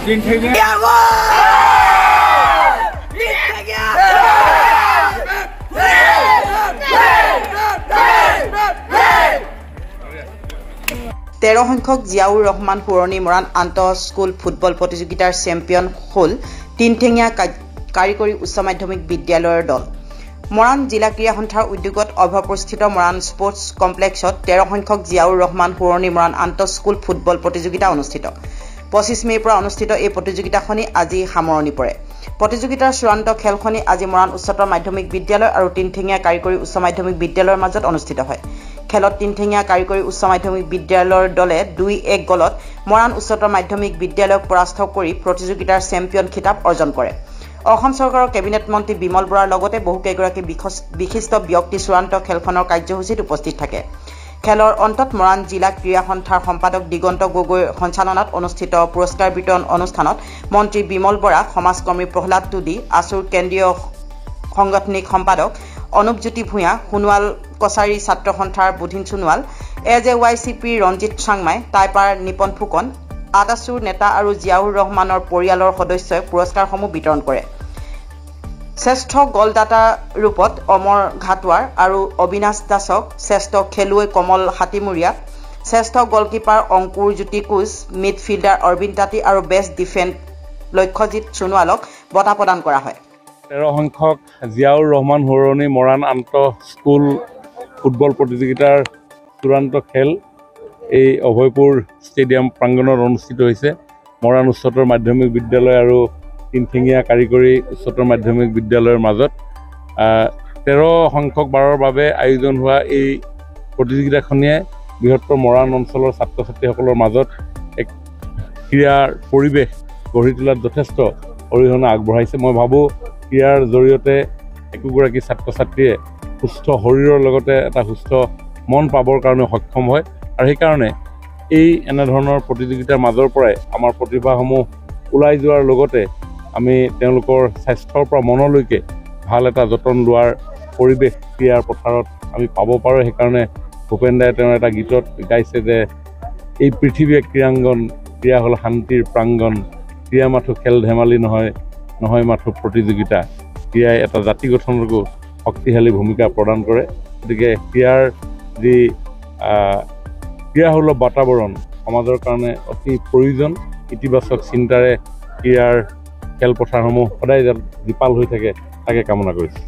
সংখ্যক জিয়াউৰ ৰহমান পুৰণি মৰাণ আন্তঃ স্কুল ফুটবল প্ৰতিযোগিতাৰ চেম্পিয়ন হ'ল তিনঠেঙীয়া কাৰিকৰী উচ্চ মাধ্যমিক বিদ্যালয়ৰ দল। মৰাণ জিলা ক্ৰীড়া সন্থাৰ উদ্যোগত অভয়পুৰস্থিত মৰাণ স্পৰ্টছ কমপ্লেক্সত 13 সংখ্যক জিয়াউৰ ৰহমান পুৰণি মৰাণ আন্তঃ স্কুল ফুটবল প্ৰতিযোগিতা অনুষ্ঠিত। 25 মে'ৰ পৰা অনুষ্ঠিত এই প্ৰতিযোগিতাখনি আজি সামৰণি পৰে। প্ৰতিযোগিতাৰ চূড়ান্ত খেলখনি আজি মৰাণ উচ্চতৰ মাধ্যমিক বিদ্যালয় আৰু তিনঠেঙীয়া কাৰিকৰী উচ্চ মাধ্যমিক বিদ্যালয়ৰ মাজত অনুষ্ঠিত হয়। খেলত তিনঠেঙীয়া কাৰিকৰী উচ্চ মাধ্যমিক বিদ্যালয়ৰ দলে 2-1 গলত মৰাণ উচ্চতৰ মাধ্যমিক বিদ্যালয়ক পৰাস্ত কৰি প্ৰতিযোগিতাৰ চেম্পিয়ন খিতাপ অৰ্জন কৰে। অসম চৰকাৰৰ কেবিনেট মন্ত্ৰী বিমল বৰাৰ লগতে বহুকেইগৰাকী বিশিষ্ট ব্যক্তি চূড়ান্ত খেলখনৰ কাৰ্যসূচীত উপস্থিত থাকে। খেলৰ অন্তত মৰাণ জিলা ক্ৰীড়া সন্থাৰ সম্পাদক দিগন্ত গগৈৰ সঞ্চালনাত অনুষ্ঠিত পুৰস্কাৰ বিতৰণ অনুষ্ঠানত মন্ত্ৰী বিমল বৰা, সমাজকৰ্মী প্ৰহ্লাদ তুলি, আছুৰ কেন্দ্ৰীয় সাংগঠনিক সম্পাদক অনুপজ্যোতি ভূঞা, সোণোৱাল কছাৰী ছাত্ৰ সন্থাৰ বুধিন সোণোৱাল, AJYCP ৰঞ্জিত চাংমাই, টাইপাৰ নিপন ফুকন, আটাছুৰ নেতা আৰু জিয়াউৰ ৰহমানৰ পৰিয়ালৰ সদস্যই পুৰস্কাৰসমূহ বিতৰণ কৰে। শ্ৰেষ্ঠ গলদাতা ৰূপত অমৰ ঘাটৱাৰ আৰু অবিনাশ দাসক, শ্ৰেষ্ঠ খেলুৱৈ কমল হাতীমুৰীয়া, শ্ৰেষ্ঠ গলকিপাৰ অংকুৰ জ্যোতি কোচ, মিডফিল্ডাৰ অৰবিন্দ তাঁতী আৰু বেষ্ট ডিফেন্স লক্ষ্যজিৎ সোণোৱালক বঁটা প্ৰদান কৰা হয়। 13 সংখ্যক জিয়াউৰ ৰহমান পুৰণি মৰাণ আন্তঃ স্কুল ফুটবল প্ৰতিযোগিতাৰ চূড়ান্ত খেল এই অভয়পুৰ ষ্টেডিয়াম প্ৰাংগণত অনুষ্ঠিত হৈছে। মৰাণ উচ্চতৰ মাধ্যমিক বিদ্যালয় আৰু তিনঠেঙীয়া কাৰিকৰী উচ্চতৰ মাধ্যমিক বিদ্যালয়ৰ মাজত 13 সংখ্যক বাৰৰ বাবে আয়োজন হোৱা এই প্ৰতিযোগিতাখনিয়ে বৃহত্তৰ মৰাণ অঞ্চলৰ ছাত্ৰ ছাত্ৰীসকলৰ মাজত এক ক্ৰীড়াৰ পৰিৱেশ গঢ়ি তোলাত যথেষ্ট অৰিহণা আগবঢ়াইছে। মই ভাবোঁ ক্ৰীড়াৰ জৰিয়তে একোগৰাকী ছাত্ৰ ছাত্ৰীয়ে সুস্থ শৰীৰৰ লগতে এটা সুস্থ মন পাবৰ কাৰণে সক্ষম হয় আৰু সেইকাৰণে এনেধৰণৰ প্ৰতিযোগিতাৰ মাজৰ পৰাই আমাৰ প্ৰতিভাসমূহ ওলাই যোৱাৰ লগতে আমি তেওঁলোকৰ স্বাস্থ্যৰ পৰা মনলৈকে ভাল এটা যতন লোৱাৰ পৰিৱেশ ক্ৰীড়াৰ পথাৰত আমি পাব পাৰোঁ। সেইকাৰণে ভূপেন দায়ে তেওঁৰ এটা গীতত গাইছে যে এই পৃথিৱী ক্ৰীড়াংগন, ক্ৰীড়া হ'ল শান্তিৰ প্ৰাংগণ, ক্ৰীড়া মাথো খেল ধেমালি নহয় মাথো প্ৰতিযোগিতা, ক্ৰীড়াই এটা জাতি গঠনকো শক্তিশালী ভূমিকা প্ৰদান কৰে। গতিকে ক্ৰীড়া সুলভ বাতাবৰণ সমাজৰ কাৰণে অতি প্ৰয়োজন। ইতিবাচক চিন্তাৰে ক্ৰীড়াৰ খেলপথাৰসমূহ সদায় জীপাল হৈ থাকে, তাকে কামনা কৰিছোঁ।